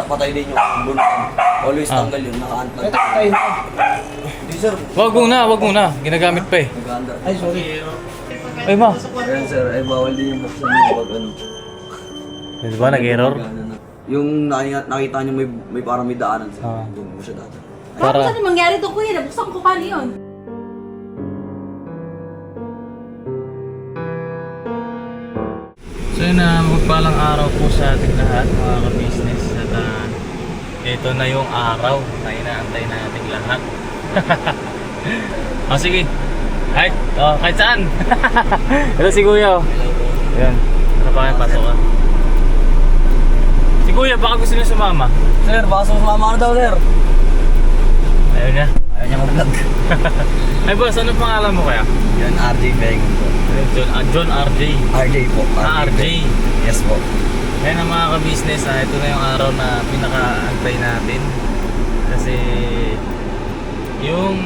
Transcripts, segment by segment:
patay din yung bulutan. Always tanggal yun, naka-unplug. Hindi sir. Wag muna. Ginagamit pa eh. Nag-under. Ay, sorry. Ay ma. Ayan sir, ay bawal din yung buksan yung pag ano. Di ba nag-error? Yung nakita nyo may parang may daanan sir. Ah. Doon mo siya dati. Bakit saan mangyari to kuya? Nabuksan ko paano yun? So yun na, magpalang araw po sa ating lahat mga ka-business. At ito na yung araw na inaantay natin lahat. Sige. Kahit saan. Ito si Kuya. Ayan. Ano pa kayo, pasok ka. Si Kuya, baka gusto niyo sumama. Sir, baka sumama ka daw sir. Ayaw niya. Ayaw niya mag-vlog. Ay boss, ano pangalan mo kaya? Yan, RJ Beng po. John RJ. RJ po. RJ. Yes po. Kaya na mga ka-business, ito na yung araw na pinaka-antay natin. Kasi yung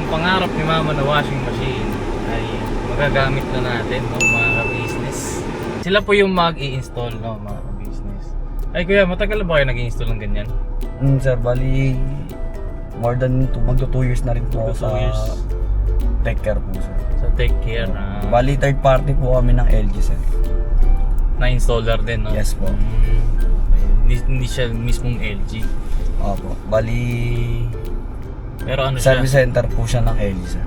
pangarap ni Mama na washing machine ay magagamit na natin, no, mga ka-business. Sila po yung mag-i-install, no, mga ka-business. Ay kuya, matagal na ba kayo nag-i-install ng ganyan? Sir, bali more than magto 2 years na rin po ako Magto sa 2 years. Tech Care po sir. Sa Take Care na Bali third party po kami ng LG sir. installer din, no? Yes po. Okay. Hindi siya mismong LG. Opo. Bali Pero ano siya? service center po siya ng LG sir.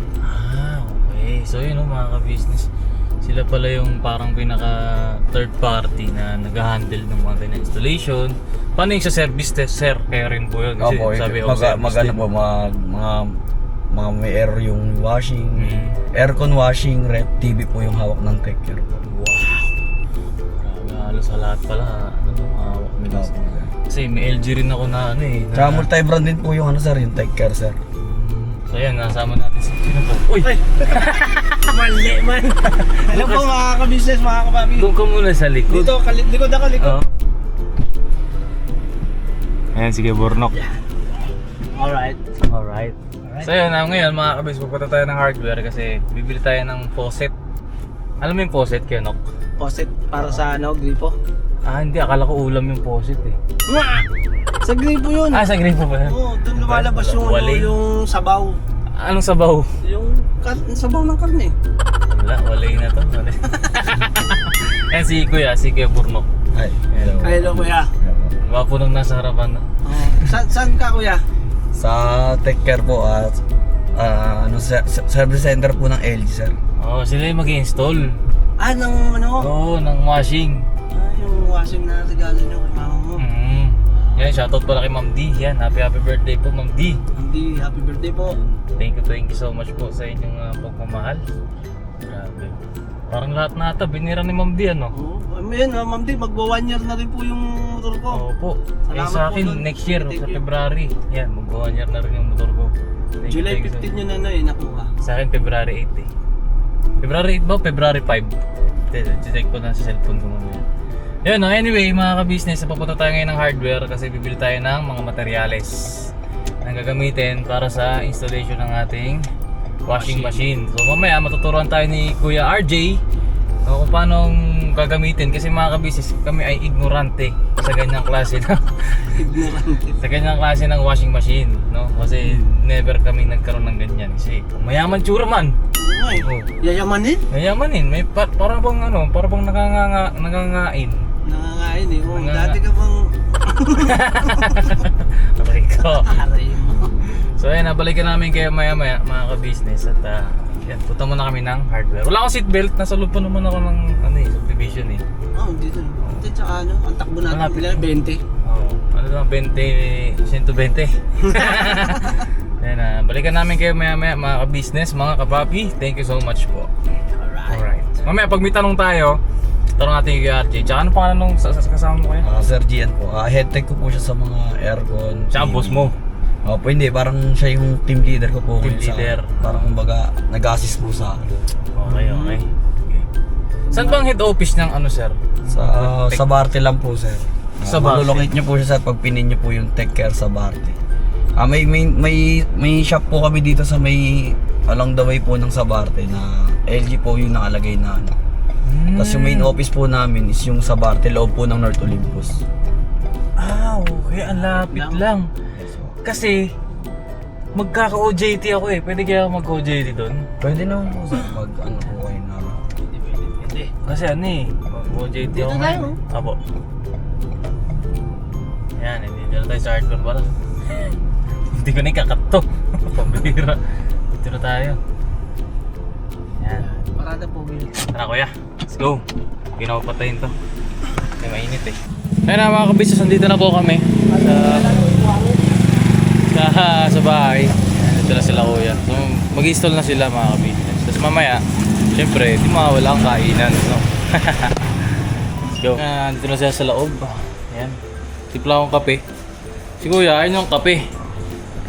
Okay. So yun, no, mga ka-business. Sila pala yung parang pinaka third party na nag-handle ng mga ganyan installation. Paano yung sa service test, sir? Kaya rin po yun. Kasi Opo, sabi ko mag-ano po, mga may error yung washing, aircon washing, ref, TV po yung hawak ng Tech Care po. Wow! Grabe, halos sa lahat pala. Ano, hawak nila. Opo. Kasi may LG rin ako na ano eh. Tsaka multi-brand din po yung ano sir, yung Tech Care sir. So yan, nasama natin si sino po? Uy! Mali man. Alam po mga ka-business, mga kapapi. Doon ka muna sa likod. Dito, likod ako, likod. Oo. Ayan, sige, Bornok. Alright. Alright. So yun, ngayon mga kabis, pupunta tayo ng hardware kasi bibili tayo ng faucet. Alam mo yung faucet, Kionok? Faucet para sa ano, gripo. Hindi, akala ko ulam yung faucet eh. Sa gripo yun. Sa gripo ba? Oo, doon lumalabas yung, ano, Wali. yung sabaw. Anong sabaw? Yung sabaw ng karne. Wala, walay na to. Walay. Ayan si Kuya Burnok. Ay, Hello. Hello kuya. Wapo nung nasa harapan, no? Saan ka kuya? Sa Tech Care po at service center po ng LG sir. Sila yung mag-install. Ng ano? Ng washing. Yung washing na regalo nyo kay mama mo. Yan, shoutout pala kay Ma'am D. Yan, happy birthday po, Ma'am D. Hindi, happy birthday po. Thank you so much po sa inyong pagmamahal. Grabe. Parang lahat na ata, binira ni Ma'am D, ano? Oo, ayun, ma'am di, magwa 1 year na rin po yung motor ko. Opo. Salamat Sa po akin, dun. next year, Thank sa you. February. Yan, mag-1 year na rin yung motor ko. Thank you, July thank you. 15 yun na nakuha. Sa akin, February 8 eh. February 8 ba? February 5. Check ko na sa cellphone ko mamaya. Yun, anyway, mga ka-business, papunta tayo ngayon ng hardware kasi bibili tayo ng mga materyales na gagamitin para sa installation ng ating washing machine. So mamaya matuturuan tayo ni Kuya RJ kung paano gagamitin kasi mga ka-business, kami ay ignorante sa ganyang klase ng sa ganyang klase ng washing machine, no? Kasi never kami nagkaroon ng ganyan kasi mayaman tsura man. Ay, yayamanin? Mayamanin, may parang bang nagangain. Nangangain eh. Oh, Nanganga- dati ka bang... Aray ko. Aray mo. So ayan, nabalikan namin kayo maya-maya mga ka-business at yan, punta muna kami ng hardware. Wala akong seatbelt, nasa loob pa naman ako ng subdivision eh. Dito. Dito tsaka ano, ang takbo natin Malapit. pila 20. Ano lang, 120. Ayan, balikan namin kayo maya-maya mga ka-business, mga kapapi. Thank you so much po. Alright. Mamaya pag may tanong tayo, tanong natin kay RJ. Tsaka ano pangalan nung kasama mo kaya? Sir Gian po. Head tech ko po siya sa mga aircon. Tsaka TV. boss mo. Opo, hindi. Parang siya yung team leader ko po. Team Sa- leader. Parang kumbaga, nag-assist po sa akin. Okay. Saan bang head office ng ano, sir? Sa Barte lang po, sir. Sa Barte. Malulocate niyo po siya, sir, pag pinin niyo po yung Tech Care sa Barte. May shop po kami dito sa may along the way po ng Sabarte na LG po yung nakalagay na ano. Tapos yung main office po namin is yung Sabarte, loob po ng North Olympus. Okay. Kuya, ang lapit lang. Kasi, magkaka-OJT ako eh. Pwede kaya ako mag-OJT doon? Pwede naman po sir, mag ano po kayo na... Hindi. Kasi ano eh, mag-OJT Dito ako. tayo. Apo. Yan, hindi na tayo sa hardcore pala. Hindi ko na ikakat to. Pambira. Dito na tayo. Yan. Parada po, Will. Tara kuya, let's go. Hindi na patayin to. Kasi mainit eh. Ayun na mga kabisnes, nandito na po kami sa bahay. Dito na sila kuya. So mag-install na sila mga kabisnes. Tapos mamaya, syempre, di mawala ang kainan. No? Let's go. Dito na sila sa loob. Ayan. Tipla akong kape. Si kuya, ayun yung kape.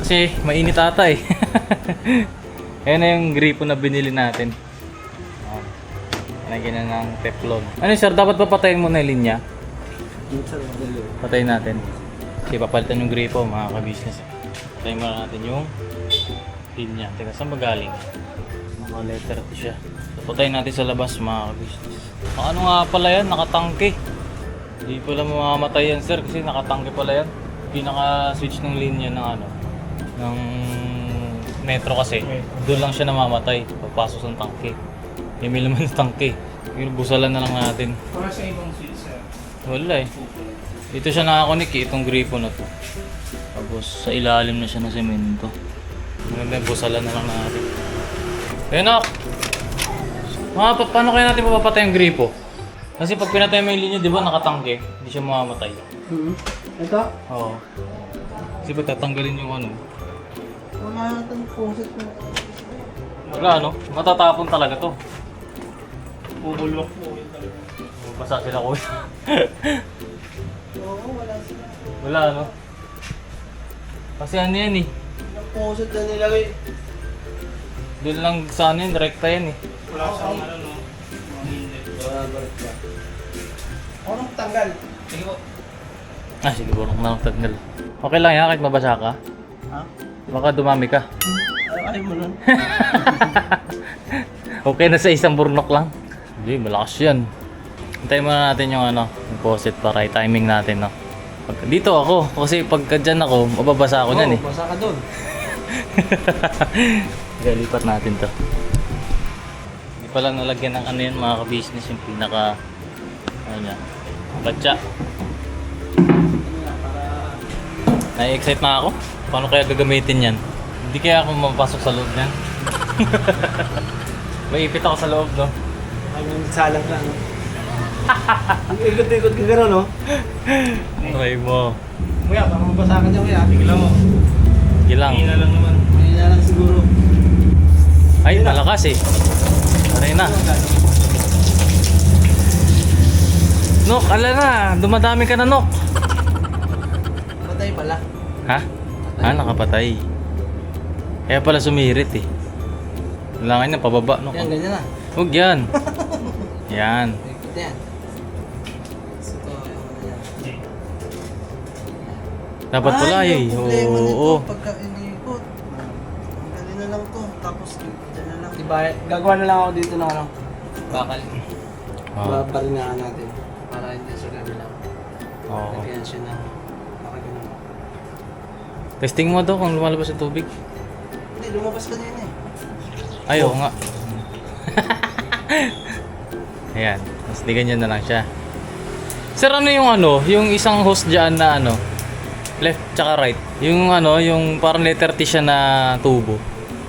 Kasi mainit ata eh. Ayan na yung gripo na binili natin. Lagyan na ng teflon. Ano sir, dapat papatayin mo na yung linya? Patayin natin. Kasi papalitan yung gripo mga ka-business. Patayin muna natin yung linya. Teka, saan ba galing? Naka-letter to siya. So, patayin natin sa labas mga ka-business. Ano nga pala yan? Nakatangke. Hindi pala mamamatay yan sir kasi nakatangke pala yan. Pinaka-switch ng linya ng ano, ng metro kasi. Doon lang siya namamatay. Papasok sa tangke. May laman sa tangke. Yung busalan na lang natin. Para sa ibang switch, sir. Wala eh. Dito siya nakakonik eh, itong gripo na to. Tapos sa ilalim na siya ng semento. Ngayon busalan na lang natin. Kaya na! Paano kaya natin mapapatay yung gripo? Kasi pag pinatay mo yung linya, di ba nakatangke? Hindi siya mamamatay. Ito? Oo. Kasi pag tatanggalin yung ano, Wala itong pusit mo. wala ano, matatapon talaga to. Bubulwak po yun talaga. Basa sila ko. Oo, wala sila. Wala ano. Kasi ano yan eh. Yung pusit na nilagay. Doon lang sa ano yun, rekta yan eh. Wala sa ano, no? Wala balik ka. Ako nang tanggal. Sige po. Ah, sige bro, nakatanggal. Okay lang yan, kahit mabasa ka. Ha? Baka dumami ka. Ayaw mo nun. Okay na sa isang burnok lang. Hindi, malakas yan. Hintayin muna natin yung ano, yung posit para i-timing natin, no. Dito ako, kasi pagka dyan ako, mababasa ako niyan eh. Basa ka dun. Kaya lipat natin to. Hindi pala nalagyan ng ano yun mga ka-business, yung pinaka, ano niya, batya. Nai-excite na ako. Paano kaya gagamitin yan? Hindi kaya ako mapasok sa loob niyan. May ipit ako sa loob, no? Ang salang ka, no? Ikot-ikot ka gano'n, no? Try mo. Kuya, baka mabasa ka dyan, kuya. Tignan mo. Gilang. Mahina lang naman. Mahina lang siguro. Ay, malakas eh. Aray na. Nok, ala na. Dumadami ka na, Nok. Patay pala. Ha? Ah, nakapatay. Kaya pala sumirit eh. Kailangan niya pababa, Nok. Yan, ganyan na. Huwag yan. Yan. Ikot yan. Ito, yung ano yan. Dapat pala eh. yung problema nito, Oo. pagka inikot. Tanggalin na lang to. Tapos, dyan na lang. Diba, gagawa na lang ako dito ng ano. Bakal. Oo. Babaringaan natin. Para hindi siya gagalaw. Oo. Lagyan siya ng makagano'n. Testing mo daw kung lumalabas yung tubig. Hindi, lumabas ka din eh. Ay, oo nga. Ayan. Tapos di ganyan na lang siya. Sir, ano yung isang hose dyan na ano? Left tsaka right. Yung ano, yung parang letter T siya na tubo.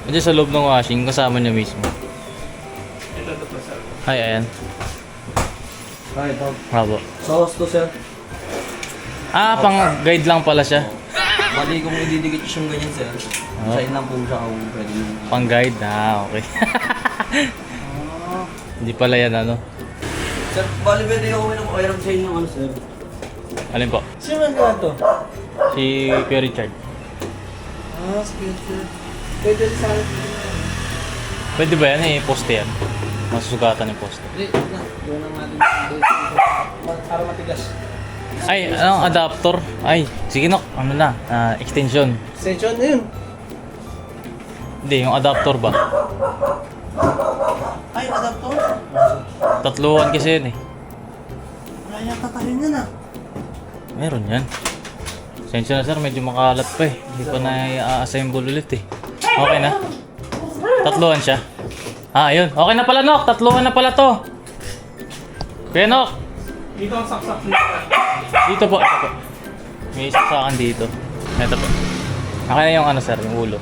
Diyan sa loob ng washing, kasama niya mismo. Ito po, sir. Ay, ayan. Ay, ito. Bravo. Sa host to sir. Ah, pang guide lang pala siya. Bali kung ididikit yung ganyan sir. Sa lang po siya kung pwede nyo. Pang guide. Ah, okay. Hindi pala yan ano. Sir, bali pwede ako ng sa inyo ano sir. Alin po? Sino man ka to? Si Kuya Richard. Ah, sige, sir. Pwede rin sa akin. Pwede ba yan? Poste yan. Masusugatan yung poste. Hindi, na. Doon ang natin. Para matigas. Ay, anong adapter? Ay, sige nok. Ano na? Extension. Extension na yun. Hindi, yung adapter ba? Ay, adapter. Tatluan kasi yun eh. Wala yata tayo yan ah. Meron yan. Sensya na sir, medyo makalat pa eh. Hindi pa na-assemble ulit eh. Okay na? Tatluhan siya. Ah, ayun. Okay na pala, Nok. Tatluhan na pala to. Kuya Nok. Dito ang saksak Dito po. Ito po. May saksakan dito. Ito po. Okay na yung ano sir, yung ulo.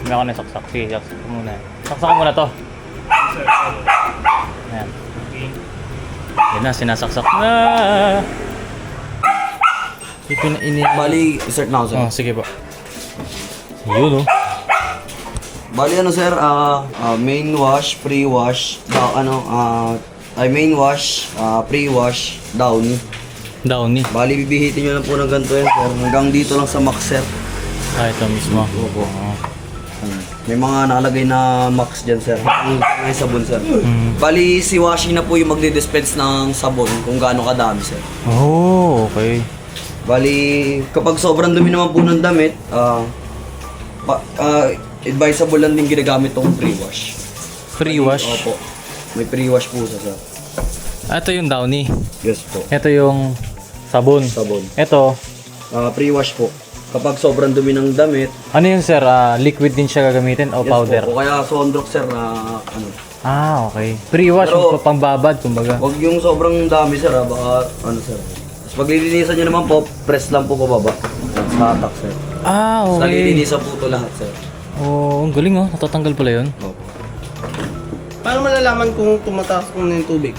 Hindi ako nasaksak. Sige, saksak ko muna. Saksak ko muna to. Ayan. Yan na, sinasaksak na. Bali, start na ako sir. Oh, sige po. Yun oh. Bali ano sir, main wash, pre-wash, main wash, pre-wash, downy. Downy. Bali, bibihitin nyo lang po ng ganito yan sir. Hanggang dito lang sa max sir. Ah, ito mismo. Opo. May mga nakalagay na max dyan sir. May sabon sir. Bali, si washing na po yung magdi-dispense ng sabon kung gaano kadami sir. Oh, okay. Bali, kapag sobrang dumi naman po ng damit, advisable lang din ginagamit tong pre-wash. Pre-wash. Opo. May pre-wash po sa sir. Ito yung downy. Yes po. Ito yung sabon. Sabon. Ito, Pre-wash po. Kapag sobrang dumi ng damit, ano yun sir? Liquid din siya gagamitin o yes powder? po. O kaya sondrock sir na ano. Ah, okay. Pre-wash, Pero- yung pangbabad, kumbaga. Huwag yung sobrang dami sir baka ano sir. Tapos pag lilinisan nyo naman po, press lang po pababa. Sa hatak sir. Ah, Tapos okay. nalilinisan po ito lahat sir. Oh, ang galing oh. Natatanggal pala yun. Opo. Paano malalaman kung tumataas kung yung tubig?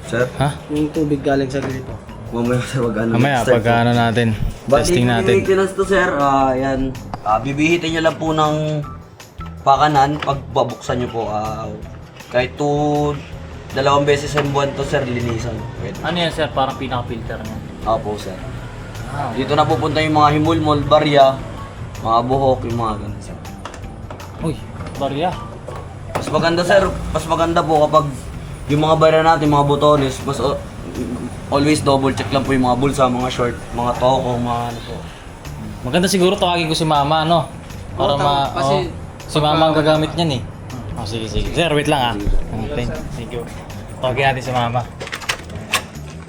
Sir, Ha? Yung tubig galing sa gripo. mamaya sir wag ano. Mamaya, start pag po. ano natin, testing natin. Maintenance to sir, yan. Bibihitin nyo lang po ng pakanan pag babuksan nyo po. Kahit 2 beses sa buwan to sir, linisan. Pwede. Ano yan sir? Parang pinaka-filter niya. Opo sir. Dito na pupunta yung mga himulmol, barya, mga buhok, yung mga ganun sir. Uy, barya. Mas maganda sir, mas maganda po kapag yung mga barya natin, mga botones, mas always double check lang po yung mga bulsa, mga short, mga toko, mga ano po. Maganda siguro tawagin ko si mama, ano? Para Oo, tama. Kasi si mama ang gagamit niyan eh. Oh, sige, sige. Sir, wait lang ah. Thank you. Tawagin natin si mama.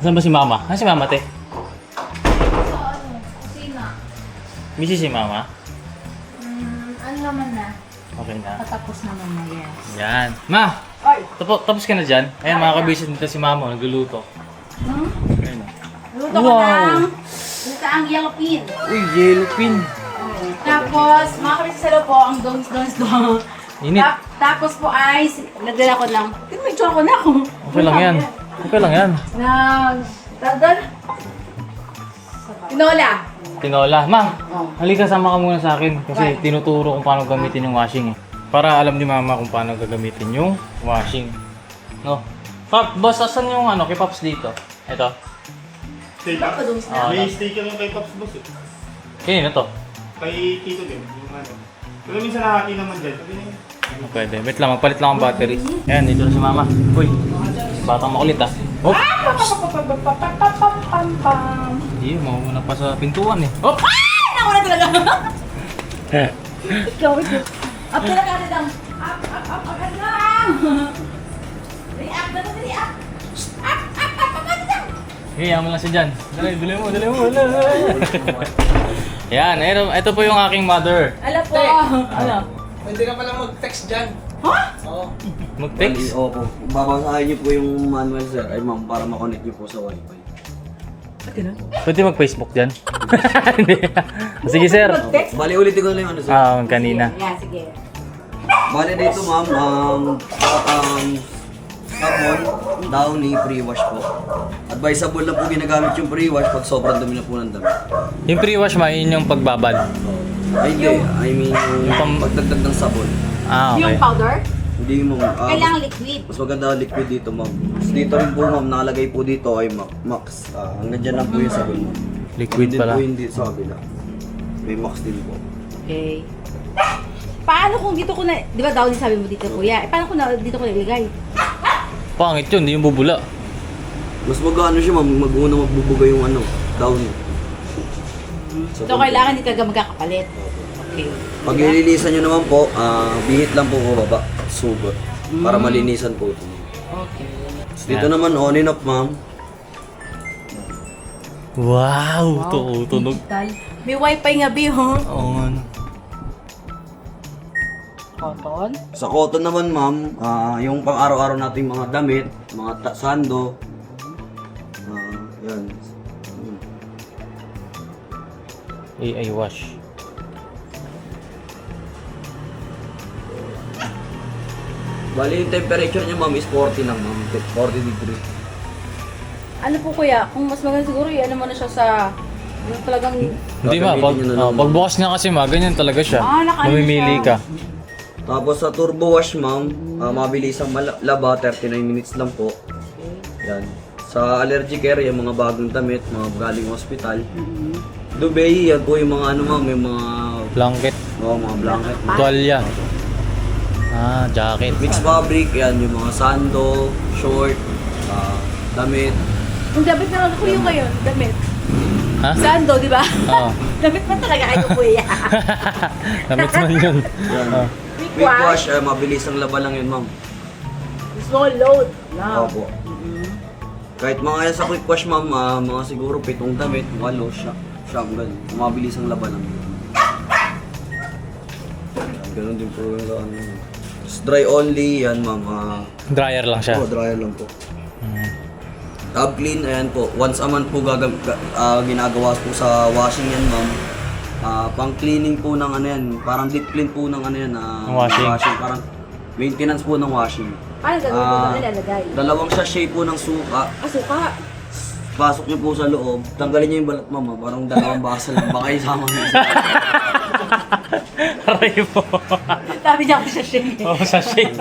Saan ba si mama? Ah, si mama, te? Kusina. Busy si mama? Ano naman na? Okay na. Patapos naman na yes. Yan. Ma! Tapos ka na dyan? Ayan, mga kabisip dito si mama, nagluluto. Hmm? Ayun oh. Luto ko ng ang yellow pin. Uy, yellow pin. Tapos, mga kapit sa po, ang dongis doon. Init. Tapos po ay, nagdala ko ng, may tsura ko na ako. Okay lang yan. Okay lang yan. Tadal? Tinola. Tinola. Ma, Oh. halika sama ka muna sa akin kasi tinuturo kung paano gamitin yung washing eh. Para alam ni mama kung paano gagamitin yung washing. No? Pap, boss, asan yung ano, kay Pops dito? Ito. Padungis na. May sticker yung kay Pops Boss eh. Kanina to. Kay Tito din, yung ano. Pero minsan nakaki naman dyan. Sabi niya, Pwede. Wait lang, magpalit lang ang battery. Ayan, dito na si mama. Uy, batang makulit ah. Oh! Hindi, mauna pa sa pintuan eh. Oh! Ako na talaga. Ikaw, ito. Up na lang, lang. Up lang. React na lang, react. Up lang. Hey, yaman lang siya dyan. Dali mo. Yan, ito po yung aking mother. Ala po. Ala. Pwede ka pala mag-text dyan. Ha? Oo. Mag-text. Opo. Babasahin niyo po yung manual sir, ay ma'am, para makonect niyo po sa wifi. Pwede mag-Facebook dyan? Hindi. Sige, sir. Mag-text? Bali, ulitin ko na yung ano sir. Kanina. Yeah, sige. Bali dito ma'am, sabon, downy, pre-wash po. Advisable lang po ginagamit yung pre-wash pag sobrang dumi na po ng damit. Yung pre-wash ma, yun yung pagbabad. Ay hindi, I mean yung pagdagdag ng sabon. Ah, okay. Yung powder? Hindi mo, Kailangan liquid. mas maganda ang liquid dito ma'am. Tapos dito rin po ma'am, nakalagay po dito ay max. Hanggang dyan lang po yung sabon ma'am. Liquid Hindi pala. po hindi sa kabila. May max din po. Okay. Paano kung dito ko na, di ba daw sabi mo dito kuya? Paano kung dito ko nilagay? Pangit yun, hindi yung bubula. Mas mag-ano siya ma'am, mag-una magbubuga yung ano, downy. So kailangan hindi ka magkakapalit. Okay. Pag ilinisan nyo naman po, bihit lang po baba, suba. Para malinisan po ito. Okay. Dito naman on and off ma'am. Wow! Tunog. Digital. May wifi nga, Bi, oh. Oo nga. no. Cotton. Sa cotton naman, ma'am, yung pang araw-araw nating mga damit, mga sando, yan. AI wash. Bali, yung temperature niya, ma'am, is 40 lang, ma'am. 40 degree. Ano po kuya, kung mas maganda siguro, ano mo na siya sa... Yung talagang... Hindi ma, Gagamitin nyo na lang. pagbukas niya kasi ma, ganyan talaga siya. Nakaano Mamimili siya. ka. Tapos sa turbo wash, ma'am, mabilis ang laba, 39 minutes lang po. Yan. Sa allergy care, yung mga bagong damit, mga galing hospital. Dubai, yan po yung mga ano, ma'am, yung mga... Blanket. Mga blanket. Tuwalya. Jacket. Mixed fabric, yan, yung mga sando, short, damit. Yung damit na lang kuya ngayon, damit. Ha? Sando, di ba? Oo. Damit pa talaga kayo kuya. Damit man yun. Yan. Oh. Quick wash, mabilis ang laba lang yun, ma'am. Small load. No. Opo. Kahit mga yan sa quick wash, ma'am, mga siguro 7 damit, 8, siyam, ganun. Mabilis ang laba lang yun. Ganun din po yung sa ano. Dry only, yan, ma'am. Dryer lang siya. Dryer lang po. Mm. Tub clean, ayan po. Once a month po ginagawa po sa washing yan, ma'am. Pang cleaning po ng ano yan, parang deep clean po ng ano yan. Washing. Parang maintenance po ng washing. Paano gagawin ko ba nilalagay? Dalawang sachet po ng suka. Suka. Pasok niyo po sa loob. Tanggalin niyo yung balat, ma'am. Parang dalawang basa lang. Baka isama niyo. Aray mo. Sabi niya ako sachet. Oh, sachet.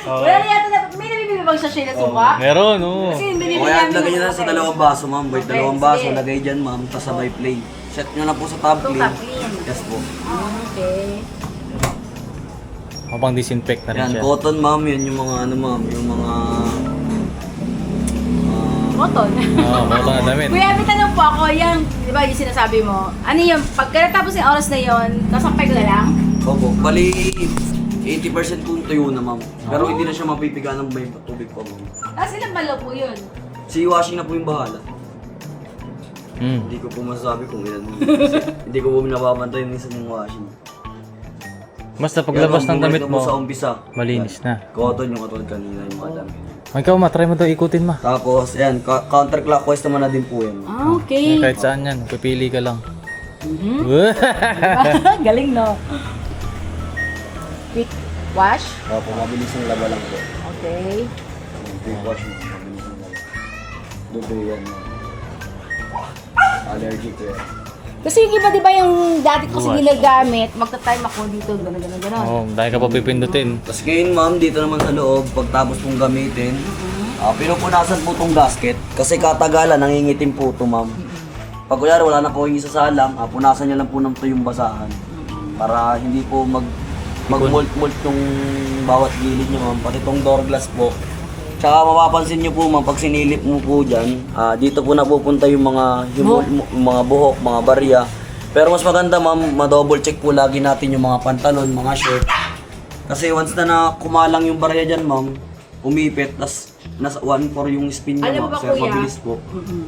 Wala na yata na, may nabibili bang sachet na suka? Meron, oo. Kasi yung binibili O kaya namin lagay niyo ng na sa kape. dalawang baso, ma'am. Wait, Okay, dalawang baso. sige. Lagay dyan, ma'am. Tapos sabay plain. Set niyo na po sa tub Itong clean. tub clean. Yes po. Okay. Mapang disinfect na rin Yan, siya. cotton, ma'am. Yan yung mga ano, ma'am. Yung mga... Cotton. Oo, cotton na damit. Kuya, may tanong po ako, yung, di ba yung sinasabi mo, ano yung, pagkatapos ng oras na yon, kasampay ko na lang? Opo. Bali, 80% po tuyo na, ma'am. Pero hindi na siya mapipiga ng may tubig pa, ma'am. Tapos ilang balaw po yun? Si washing na po yung bahala. Mm. Hindi ko po masasabi kung ilan. Kasi hindi ko po nababantay minsan yung washing. Basta paglabas ng damit mo, sa umpisa. malinis na. Cotton yung katulad kanina yung mga damit. Ikaw ma, try mo daw ikutin ma. Tapos, ayan, counterclockwise naman na din po yan. Okay. Kahit saan yan, pipili ka lang. Galing, no? Quick wash? Opo, mabilis yung laba lang po. Okay. Quick wash mo, mabilis yung laba. Dobe yan. Allergic ko yan. Kasi yung iba, di ba yung dati ko kasi ginagamit, magta-time ako dito, gano'n. Oo, dahil ka pa pipindutin. Tapos ngayon, ma'am, dito naman sa loob, pagtapos pong gamitin, pinupunasan po tong gasket. Kasi katagalan, nangingitim po ito, ma'am. Pag kunyari, wala na po yung isasalang, punasan niya lang po ng tuyong basahan. Para hindi po mag-molt-molt yung bawat gilid niyo, ma'am. Pati itong door glass po. Tsaka mapapansin niyo po, ma'am, pag sinilip mo po dyan, dito po napupunta yung mga mga buhok, mga barya. Pero mas maganda, ma'am, ma-double check po lagi natin yung mga pantalon, mga shirt. Kasi once na kumalang yung barya dyan, ma'am, umipit, tas nasa 1/4 yung spin niya, Alam mo ma'am. ba, Sir, kuya? mabilis po.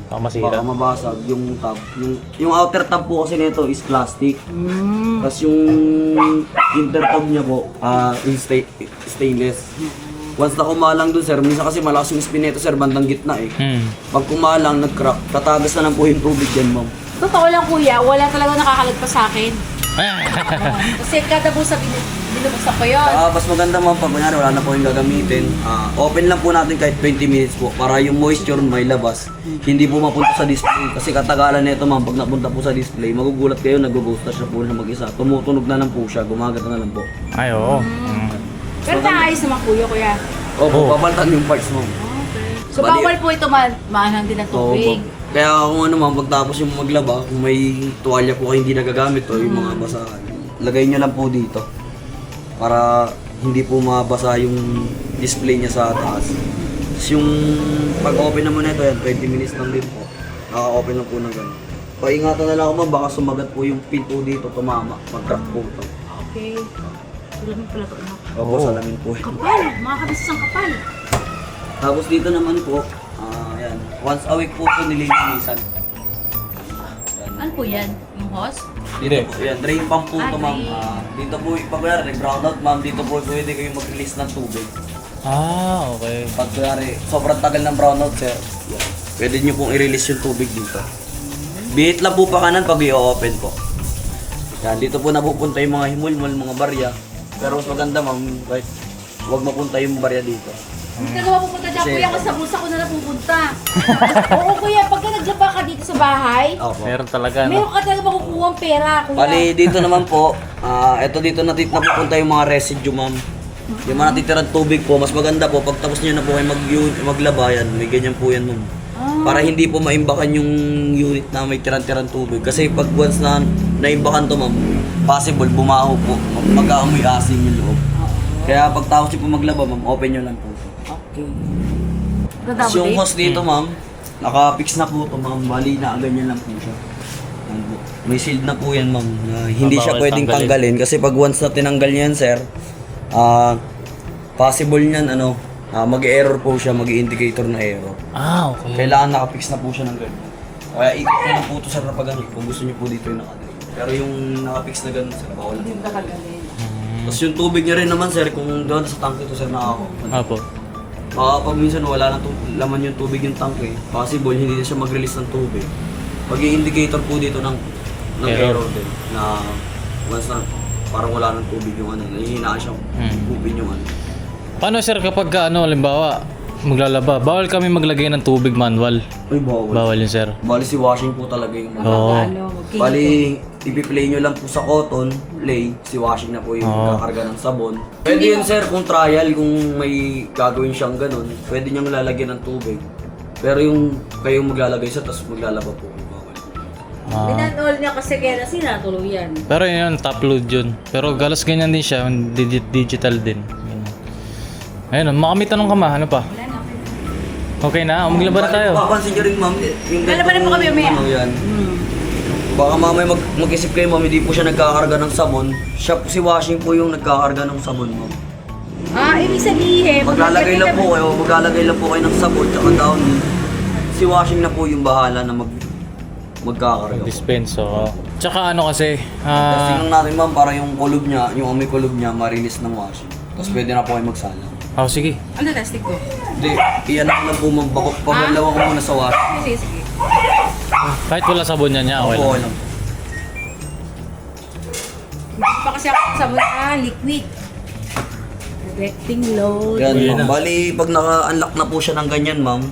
Baka masira. Baka mabasag yung tab. Yung outer tab po kasi nito is plastic. Tapos yung inner tab niya po, stainless. Once na kumalang dun, sir, minsan kasi malakas yung spin nito, sir, bandang gitna eh. Pag kumalang, nag-crack, tatagas na lang po yung tubig dyan, ma'am. Totoo lang kuya, wala talaga nakakalagpas sa akin. Kasi kada busa binubuksan ko yun. Mas maganda, ma'am, pag kunyari wala na po yung gagamitin, open lang po natin kahit 20 minutes po para yung moisture may labas. Hindi po mapunta sa display. Kasi katagalan nito, ma'am, pag napunta po sa display, magugulat kayo, nag-ghost na siya po na mag-isa. Tumutunog na lang po siya, gumagat na lang po. Ay, oo. Pero naayos naman kuya. Opo, papalitan yung parts, ma'am. So Bali- bawal po ito maanang din ng tubig. Kaya kung ano, ma'am, pagtapos yung maglaba, kung may tuwalya po kayo hindi nagagamit o yung mga basahan, lagay nyo lang po dito. Para hindi po mabasa yung display niya sa taas. Tapos yung pag-open naman nito, yan, 20 minutes lang din po. Naka-open lang po ng gano'n. Paingatan na lang ako, ma'am, baka sumagat po yung pin po dito, tumama, mag-crack po ito. Okay. Salamin pala ito. Opo, salamin po. Kapal! Mga kabisas ang kapal. Tapos dito naman po, yan, once a week po ito nililinisan. Ano po yan? Yung hose? Dito po, yan, drain pump po Ah, ito ma'am. drain. Dito po, pag kunyari, nag-brown out ma'am, dito po pwede kayo mag-release ng tubig. Okay. Pag kunyari, sobrang tagal ng brownout sir, yan. Pwede nyo pong i-release yung tubig dito. Bihit lang po pa kanan pag i-open po. Yan, dito po napupunta yung mga himulmul, mga barya. Pero mas maganda ma'am, right? Huwag mapunta yung barya dito. Hindi ka mapupunta dyan, Kasi- kuya, kasi sa bulsa ko na napupunta. Oo, kuya, pagka naglaba ka dito sa bahay, Opo. Meron talaga, no? meron ka talaga makukuha ang pera, kuya. Bali, dito naman po, eto dito napupunta yung mga residue ma'am. Yung mga natitirang tubig po, mas maganda po, pag tapos nyo na po kayo maglaba yan, may ganyan po yan ma'am. Para hindi po maimbakan yung unit na may tirang-tirang tubig. Kasi pag once na naimbakan to ma'am, possible bumaho po, mag-aamoy asin yung loob. Kaya pag tapos nyo po maglaba ma'am, open nyo lang po. Okay. Tapos yung hose dito ma'am, naka-fix na po to ma'am, bali na ganyan lang po siya. Yan po. May shield na po yan ma'am, na hindi siya Bawal pwedeng tanggalin. tanggalin. Kasi pag once na tinanggal niya yan sir, possible niyan mag-error po siya, mag-indicator na error. Okay. Kailangan naka-fix na po siya ng ganyan. Kaya ikot nyo lang po ito sir na pag kung gusto niyo po dito yung naka-drain. Pero yung naka-fix na ganun sir, bawal na. Tapos yung tubig niya rin naman sir, kung doon sa tank ito sir nakako. Apo. Baka pag minsan wala nang laman yung tubig yung tank possible hindi na siya mag-release ng tubig. Pag i-indicator po dito ng Error. error din na once na parang wala nang tubig yung nahihinaan siyang upin yung Paano sir kapag halimbawa, maglalaba, bawal kami maglagay ng tubig manual. Ay, bawal. Bawal yun sir. Bali si washing po talaga yung Oo. Bali, ipi-play nyo lang po sa cotton, play, si washing na po yung kakarga ng sabon. Pwede yun sir kung trial, kung may gagawin siyang ganun, pwede niyang lalagyan ng tubig. Pero yung kayong maglalagay siya, tapos maglalaba po, bawal. Binanol niya kasi kaya na sinatuluyan. Pero yun, top load yun. Pero galos ganyan din siya, digital din. Ayun, makamit tanong ka ma, ano pa? Wala na. Okay na, maglaba na tayo. Mapapansin nyo rin ma'am, yung Lalabanan po kami mamaya. yan. Baka mamaya mag-isip kayo ma'am, hindi po siya nagkakarga ng sabon. Siya po, si washing po yung nagkakarga ng sabon ma'am. Ibig sabihin, Maglalagay lang po kayo ng sabon tsaka downy. Si washing na po yung bahala na magkakarga. Dispense, oo. Tsaka ano kasi, Testing lang natin ma'am para yung kulob niya, yung amoy kulob niya marinis ng washing. Tapos pwede na po kayo magsalang. sige. ano testing ko? Hindi, iyan lang po ma'am. Pagalawa ko muna sa washing. Sige, sige. Kahit wala sabon niya, okay Okay lang. lang. Pa kasi ako sa liquid. Correcting load. Yan Yun ma'am. na. Bali, pag naka-unlock na po siya ng ganyan ma'am,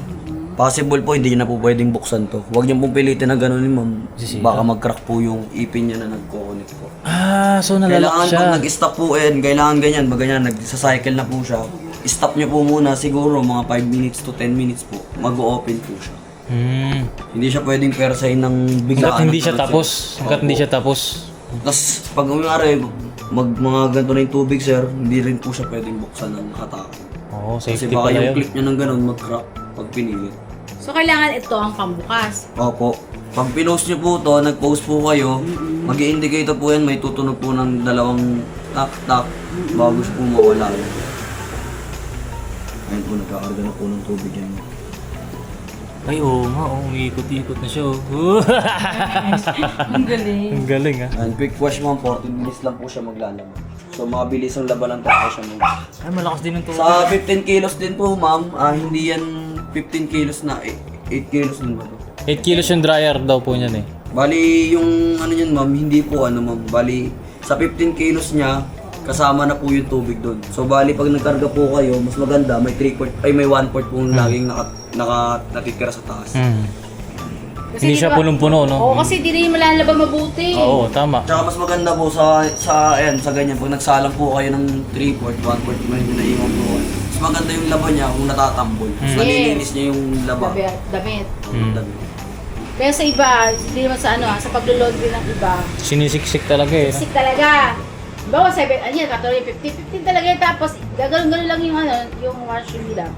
possible po hindi niyo na po pwedeng buksan to. Huwag niyo pong pilitin na gano'n ma'am. Sisira. Baka mag-crack po yung ipin niya na nagko-connect po. So nalalak Kailangan siya. pag nag-stop po kailangan ganyan, nagsa-cycle na po siya. Stop niyo po muna siguro mga 5 minutes to 10 minutes po. Mag-open po siya. Hindi siya pwedeng persahin ng biglaan. Hanggat hindi siya Tulad tapos. Hanggat hindi siya tapos. Tapos pag umari, mga ganito na yung tubig sir, hindi rin po siya pwedeng buksan ng nakatake. Oo, Kasi safety baka pala yung yun. clip niya ng ganun mag-crack pag pinilit. So, kailangan ito ang pambukas. Opo. Pag pinost niyo po to, nag-post po kayo, mag-i-indicator po yan, may tutunog po ng dalawang tak-tak bago siya po mawala. Ayun po, nagkakarga na po ng tubig yan. Ay, oo nga, umiikot-ikot na siya. Ang galing. Ang galing ah. And quick wash ma'am, 14 minutes lang po siya maglalaman. So mabilis ang laban ng tao siya ma'am. Ay, malakas din ang tubig. Sa 15 kilos din po ma'am, hindi yan 15 kilos na 8 kilos din ba to? 8 kilos yung dryer daw po niyan eh. Bali yung ano yun ma'am, hindi po ma'am. Bali sa 15 kilos niya, kasama na po yung tubig doon. So bali pag nagkarga po kayo, mas maganda, may 3/4 may 1/4 po laging natitira sa taas. Kasi Hindi di siya ba- punong-puno, no? Oo, kasi di rin malalaba mabuti. Oo, tama. Tsaka mas maganda po sa ganyan, pag nagsalang po kayo ng 3/4, 1/4, may naiwan po. Mas maganda yung laba niya kung natatambol. Mas nalilinis niya yung laba. Damit. Damit. Kaya sa iba, hindi naman sa sa paglo-laundry ng iba, Sinisiksik talaga eh. No? sick talaga. Bawa 7, katulad yung 15 talaga yun, tapos gagawin lang yung yung washing nila.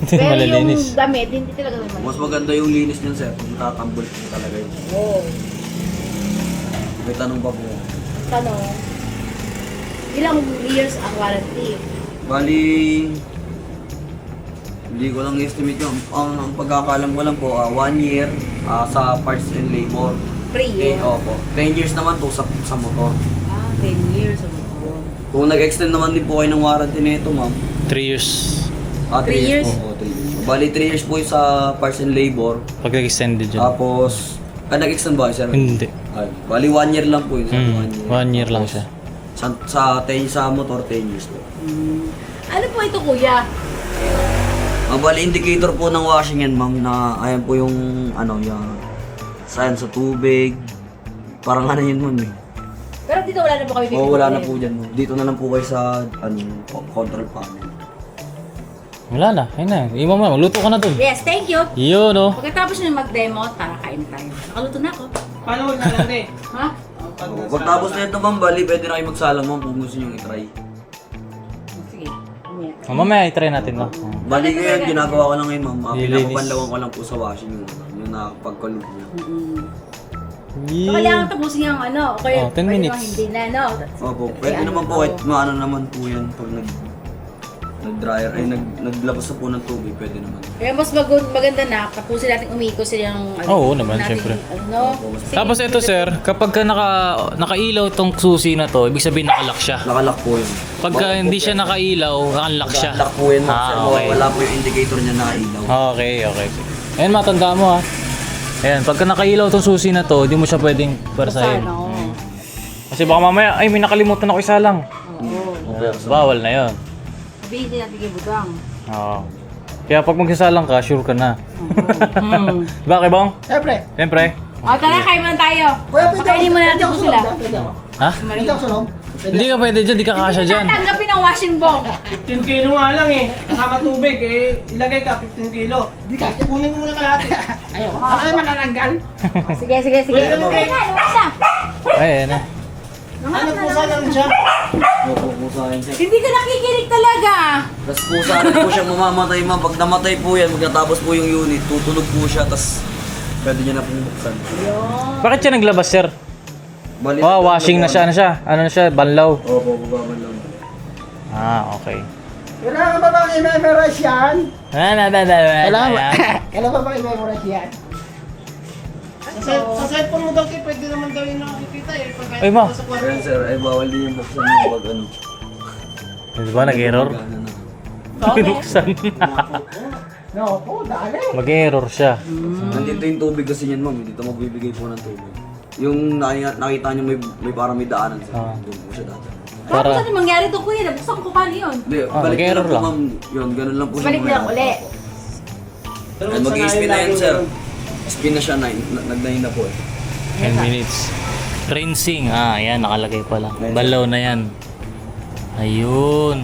Hindi Pero malilinis. yung damit, hindi talaga naman. Mas maganda yung linis niyan sir, kung natatambol po talaga yun. Oo. May tanong pa po. Tanong, ilang years ang warranty? Bali, hindi ko lang estimate yun. Ang pagkakalam ko lang po, 1 year sa parts and labor. Free yun. Opo. 10 years naman po sa motor. 10 years. Kung nag-extend naman din po kayo ng warranty nito, ma'am. 3 years. 3 3 years? Oo, 3 years. Bali, 3 years po yung sa parts and labor. Pag nag-extended yun. Tapos, nag-extend ba kayo, sir? Hindi. Ay, bali, 1 year lang po yun. 1 year lang siya. Sa motor, 10 years po. Ano po ito, kuya? Bali, indicator po ng washing yan, ma'am, na ayan po yung, yung saan sa tubig. Parang ano yun, ma'am, eh. Pero dito wala na po kami Oo, wala na po dyan, ma'am. Dito na lang po kayo sa, control panel. Wala na. Ayun na. Iwan mo. Luto ka na dun. Yes, thank you. Yun, oh. Pagkatapos nyo mag-demo, tara, kain tayo. Nakaluto na ako. Paano huwag na lang eh? Ha? Pagtapos na ito, ma'am, bali, pwede na kayo magsalang, ma'am, kung gusto nyo i-try. Sige. Ayan. Oh, mamaya i-try natin, no? Bali ngayon, ginagawa ko lang ngayon, ma'am. Nilinis. Pinakupanlawan ko lang po sa washing yung nakapag-color niya. So, kailangan tapusin yung ano, o kaya Oh, 10 pwede minutes. bang hindi na, no? Opo, pwede naman po kahit maano naman po yan pag nag-dryer, ay naglabas na po ng tubig, pwede naman. Kaya mas maganda na, tapusin natin umikos yung Oo naman, syempre. Ano? Tapos ito, sir, kapag ka nakailaw tong susi na to, ibig sabihin nakalock siya. Nakalock po yun. Pagka hindi siya nakailaw, unlock siya. Lock po yun, sir. okay. Wala po yung indicator niya na ilaw. Okay. Ayan, matanda mo, ha. Ayan, pagka nakailaw tong susi na to, hindi mo siya pwedeng persahin. Ano? Kasi baka mamaya, ay, may nakalimutan ako isalang. Okay, Bawal na yon. Sabihin din natin kay Budang. Oo. Kaya pag magsasalang ka, sure ka na. Bakit, Bong? Siyempre. Siyempre. O, tara, kain muna tayo. Pakainin muna natin po sila. Ha? Hindi ako sunog. Hindi ka pwede dyan, hindi ka kasya dyan. Tatanggapin ang washing bong. 15 kilo nga lang eh. Kasama tubig eh. Ilagay ka 15 kilo. Hindi ka. Kunin mo muna kalahati. Ayaw. Baka naman nananggal. Sige. Pwede naman kayo. Ano siya? Ay, ayan na. Ano po sana siya? Opo, pusa yan, sir. Hindi ka nakikinig talaga. Tapos pusa rin po siya mamamatay, ma'am. Pag namatay po yan, magkatapos po yung unit, tutunog po siya, tapos pwede niya na pong buksan. Bakit siya naglabas, sir? Bali, Oh, washing na siya, Ano na siya? Banlaw. Opo, babaman lang. Okay. Kailangan ba bang i-memorize yan? Kailangan ba bang i-memorize yan? Sa cellphone mo daw kayo, pwede naman daw yung nakikita eh. Ay, ma. Sa kwarto. Ayan, sir, ay bawal din yung buksan yung pag ano. Di ba, nag-error? Gana na. Binuksan. No, po, dali. Mag-error siya. Nandito yung tubig kasi yan, ma'am. Dito magbibigay po ng tubig. Yung nakita niyo may parang may daanan, sir. Doon po siya dati. Tapos ano mangyari to, kuya? Nabuksan ko paano yun? Hindi, balik na nag-error lang po, lang. ma'am. Yun, ganun lang po siya. Balik na lang uli. Ay, mag-i-spin na yan, sir. Spin na siya, nag-9 na po eh. 10 minutes. Rinsing. Ayan, nakalagay pala. Banlaw na yan. Ayun.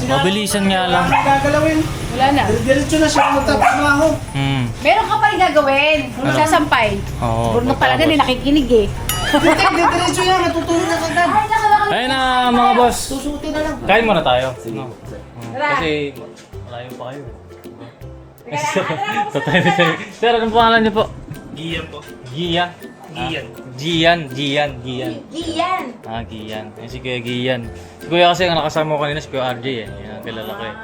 Mabilisan nga lang. Gagalawin. Wala na. Diretso na siya magtatrabaho. Meron ka pa rin gagawin. Sasampay. Oo. Burno pala din, nakikinig eh. Hindi, diretso yan. Natutulog na kagad. Ay, nakakalimutan. Ayun na, mga boss. Susuti na lang. Kain muna tayo. No? Tara. Kasi malayo pa kayo. Tatay na siya. Sir, anong pangalan niyo po? Gian po. Gian. Gian. Gian. Gian. Gian. Ayun si Kuya Gian. Si Kuya kasi ang nakasama ko kanina si Kuya RJ eh. Yan, kilala ko eh.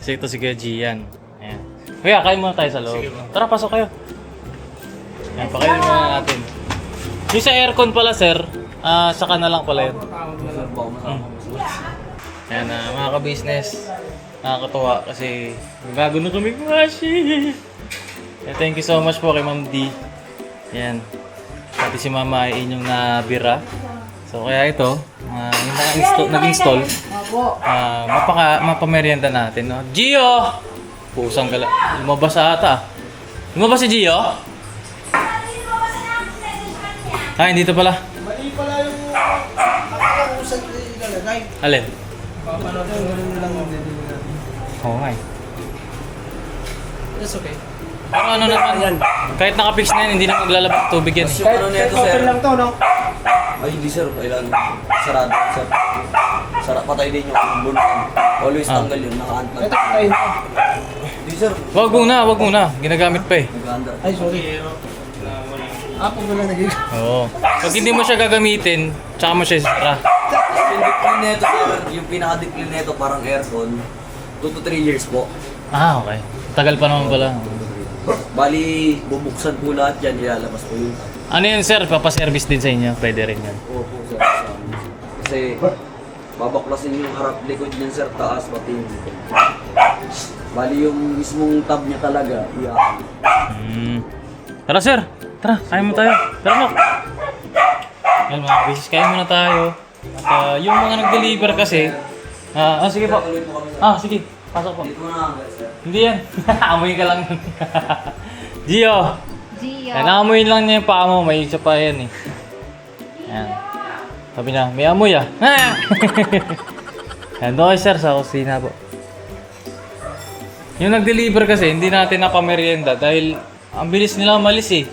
Kasi ito si Kuya Gian. Ayan. Kuya, kain muna tayo sa loob. Tara, pasok kayo. Ayan, pakainin muna natin. Yung sa aircon pala, sir, saka na lang pala yun. Ayan, mga ka-business. Nakakatuwa kasi bago na kami kumashi. Thank you so much po kay Ma'am D. Yan. Pati si Mama ay inyong nabira. So kaya ito, yung nag-install, mapamerienda natin. No? Gio! Pusang gala. Lumabas ata. Lumabas si Gio? Dito pala. Mali pala yung nakakausap na ilalagay. Alin? Ganun lang yung dito. Oo nga eh. That's okay. Pero ano naman, kahit nakapix na yan, hindi na maglalabas tubig yan eh. Yung ano nito, sir. Open lang to, no? Ay, hindi, sir. Kailangan. Sarado, sir. Sarap patay din yung bulkan. Always tanggal yun. Naka-antlag. Ito, kain to. Hindi, sir. Wag muna. Ginagamit pa eh. Nag-under. Ay, sorry. Pag wala naging. Oo. Pag hindi mo siya gagamitin, tsaka mo siya isara. Yung decline neto, sir. Yung pinaka-decline neto, parang aircon. 2 to 3 years po. Okay. Tagal pa naman pala. Bali, bubuksan po lahat yan, ilalabas po yung tab. Ano yun sir? Papaservice din sa inyo? Pwede rin yan. Opo, sir. Kasi, babaklasin yung harap likod niyan, sir, taas, pati yung likod. Bali, yung mismong tab niya talaga, Tara sir! Tara, kain mo tayo. Tara mo! Yan mga kabisnes, kain muna tayo. At yung mga nag-deliver kasi, sige po. Sige, pasok po. Dito na, sir. Hindi yan. Amoy ka lang. Gio! Gio. Yan, naamoy lang niya yung paa mo. May isa pa yan eh. Yan. Sabi na, may amoy ah. Yan, doon kayo sir sa kusina po. Yung nag-deliver kasi, hindi natin napamerienda dahil ang bilis nila umalis eh.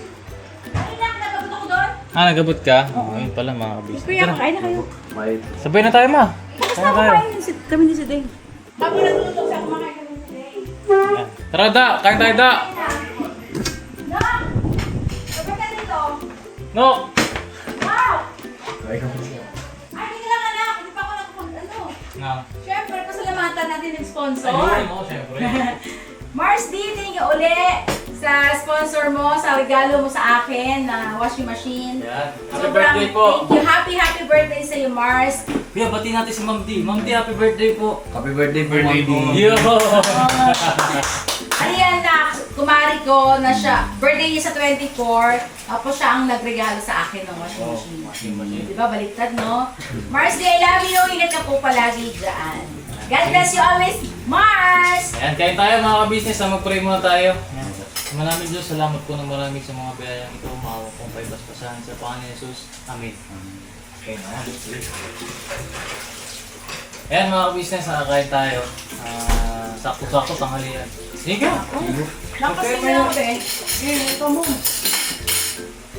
Ay, nagabot ako doon. Nagabot ka? Ayun pala mga kabis. Kuya, kain na kayo. May Sabay na tayo ma. Tapos Kain na na tayo. kumain kami ni si Deng. Tapos natulog sa kumakain kami ni si Deng. Yan. Tara da, kain tayo da. No! Sabay ka dito. No! Wow! Ay, hindi lang anak. Hindi pa ako ano. Na. Siyempre, pasalamatan natin yung sponsor. Ayun mo, syempre. Mars D, thank you uli sa sponsor mo, sa regalo mo sa akin na washing machine. Yan. Happy Sobrang birthday po. Thank you. Happy birthday sa iyo, Mars. Kuya, bati natin si Ma'am D. Ma'am D, happy birthday po. happy birthday po, Ma'am D. Yo! Ano yan na, kumari ko na siya, birthday niya sa 24, tapos siya ang nagregalo sa akin ng washing machine. Di ba, baliktad, no? Mars D, I love you. Ingat ka po palagi dyan. God bless you always, Mars! Ayan, kain tayo mga kabisnes. Mag-pray muna tayo. Ayan. Maraming Diyos, salamat po ng maraming sa mga biyayang ito. Maawa pong paibasbasahan sa Panginoon Jesus. Amen. Okay na. Ayan mga kabisnes, nakakain tayo. Sakto-sakto, tanghalian. Sige ka! Lakas na ako eh. Ito mo.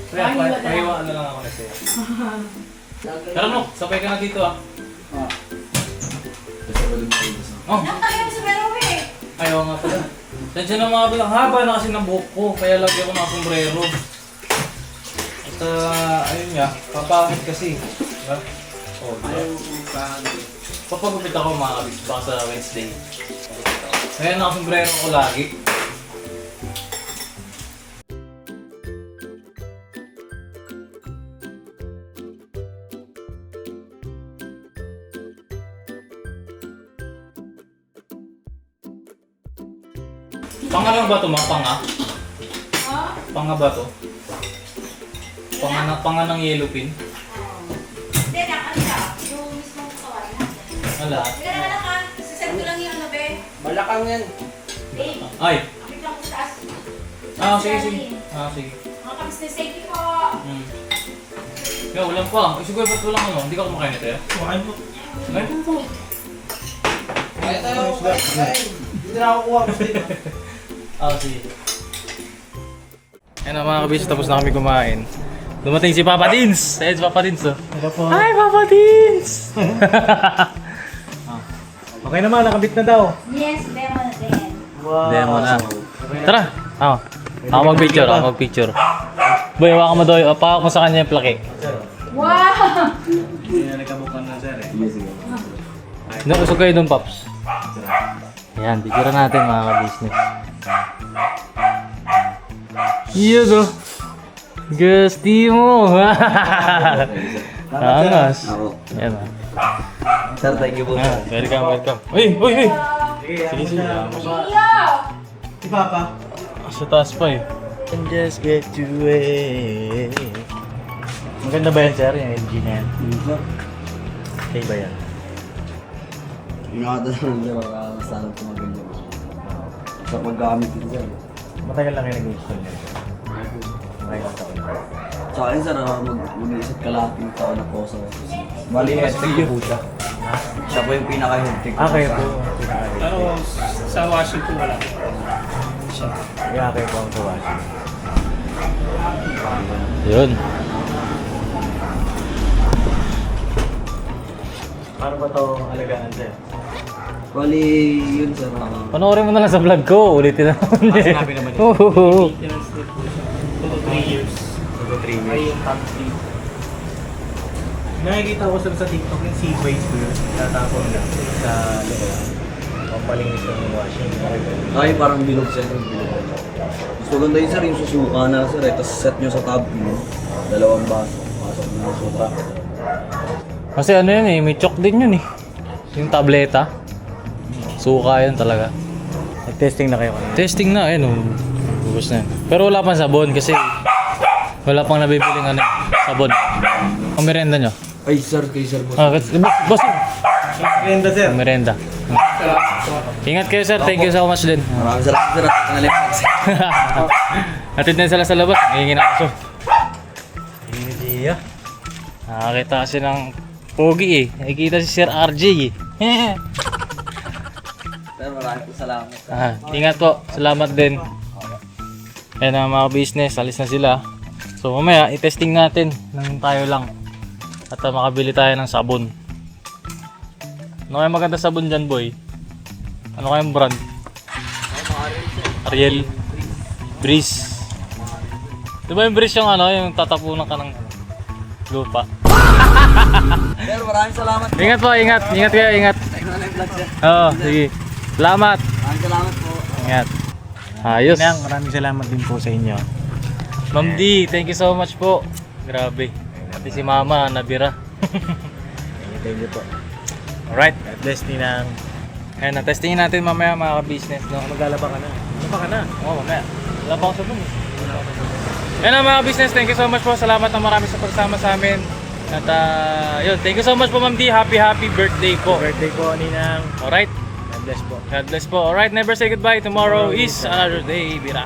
Kaya, pahiwa na lang ako na sa'yo. Tara no, sabay ka na dito ah. Oh, Nakakaya mo sa pero eh. ayaw nga pala. Tensya na mga bilang haba na kasi ng buhok ko, kaya lagi ako ng sombrero. At ayun nga, papangit kasi. Diba? Oh, diba? Papagupit ako mga kabis, baka sa Wednesday. Kaya nakasombrero ko lagi. Panga lang ba ito, mga panga? Ha? Panga ba ito? Panga ng yellow pin? Hindi, ano siya? Yung mismong katawan natin. Wala. Hindi na naman, sasend ko lang yung ano, be. Balakang yan. Dave, Ay! kapit lang ko sa taas. Sige. Sige. Mga kabisnes, thank you po. Yo, ulam pa. Siguro ba't walang ano? Hindi ka kumakain nito eh? Kumain po. Ngayon po. Kaya tayo. Hindi na ako kuha. Sige. Ayan na mga kabis, tapos na kami kumain. Dumating si Papa Dins! Ayun si Papa Dins oh. Hello po. Hi Papa Dins! Okay naman, nakabit na daw. Yes, demo na din. Wow. Demo na. Tara! Ako mag-picture. Boy, hawakan mo doy. Pahawak mo sa kanya yung plake. Wow! Hindi na nagkabukan na sir eh. Usog kayo doon, Paps. Ayan, picture natin mga ka-business. Iya go. Gusti mo. Angas. Ako. Ayan ah. Sir, thank you po, sir. Welcome. Uy! Sige. Iyo! Si Papa. Sa taas pa eh. And just get to it. Maganda ba yan, sir? Yung LG na yan? Sir, Okay ba yan? ingatan lang, sir, para masanap ko maganda. Sa paggamit ko, sir. Matagal lang yung nag-install niya. Okay lang taon. Sa akin, sir, mag-iisip kalahating taon na po sa Bali, hectic po siya. Siya po yung pinaka-hectic. Kayo po. Ano, sa Washington wala. Kaya kayo po ang tuwas. Yun. Paano ba ito alagaan, sir? Bali, yun, sir. Panoorin mo na lang sa vlog ko. Ulitin na naman eh. Sinabi naman yun. Oo. Maintenance din po siya. 2 to 3 years. 2 to 3 Ay, years. yung top 3. Nakikita ko sa TikTok yung seed waste ko yun. Tatapon lang sa loob. Pampalinis ng washing. Ay, parang bilog sir. Bilog. Gusto ganda yun sir, yung susuka na sir eh. Tapos set nyo sa tab mo. Dalawang baso. Pasok na yung suka. Kasi ano yun eh, may chok din yun eh. Yung tableta. Suka yun talaga. Nag-testing na kayo kanina. Testing na, ayun oh. Bubos na yun. Pero wala pang sabon kasi wala pang nabibiling ano, sabon. Ang merenda nyo? Ay sir, kay sir boss. Ah, boss, Ganda sir. ang merenda. Ingat kayo sir, thank you so much din. Maraming salamat sir. At nalipat sir. Atid na sila sa labas, hingin ako. Hindi Nakakita kasi ng pogi eh. Nakikita si Sir RJ eh. Sir, maraming salamat. Ingat po, salamat din. Ayan ang mga business, alis na sila. So mamaya, i-testing natin ng tayo lang. At makabili tayo ng sabon. Ano kaya maganda sabon dyan boy? Ano kayang brand? Ariel Breeze. Diba yung Breeze yung ano, yung tatapunan ka ng lupa? Sir, maraming salamat. Ingat po, ingat. Ingat kayo, ingat. Oo, sige. Salamat. Maraming salamat po. Ingat. Ayos. Nang, maraming salamat din po sa inyo. Ma'am D, thank you so much po. Grabe. Pati si Mama, nabira. Thank you po. Alright. God bless Ninang. Ayan, na-testingin natin mamaya mga ka-business, no? Maglalaba ka na. Ano ka na? Oo, mamaya. Wala pa ako sa bun. Ayan na mga business, thank you so much po. Salamat na marami sa pagsama sa amin. At yun, thank you so much po Ma'am D. Happy birthday po. Birthday po Ninang. Alright. God bless po. God bless po. Alright, never say goodbye. Tomorrow is another day. Bira.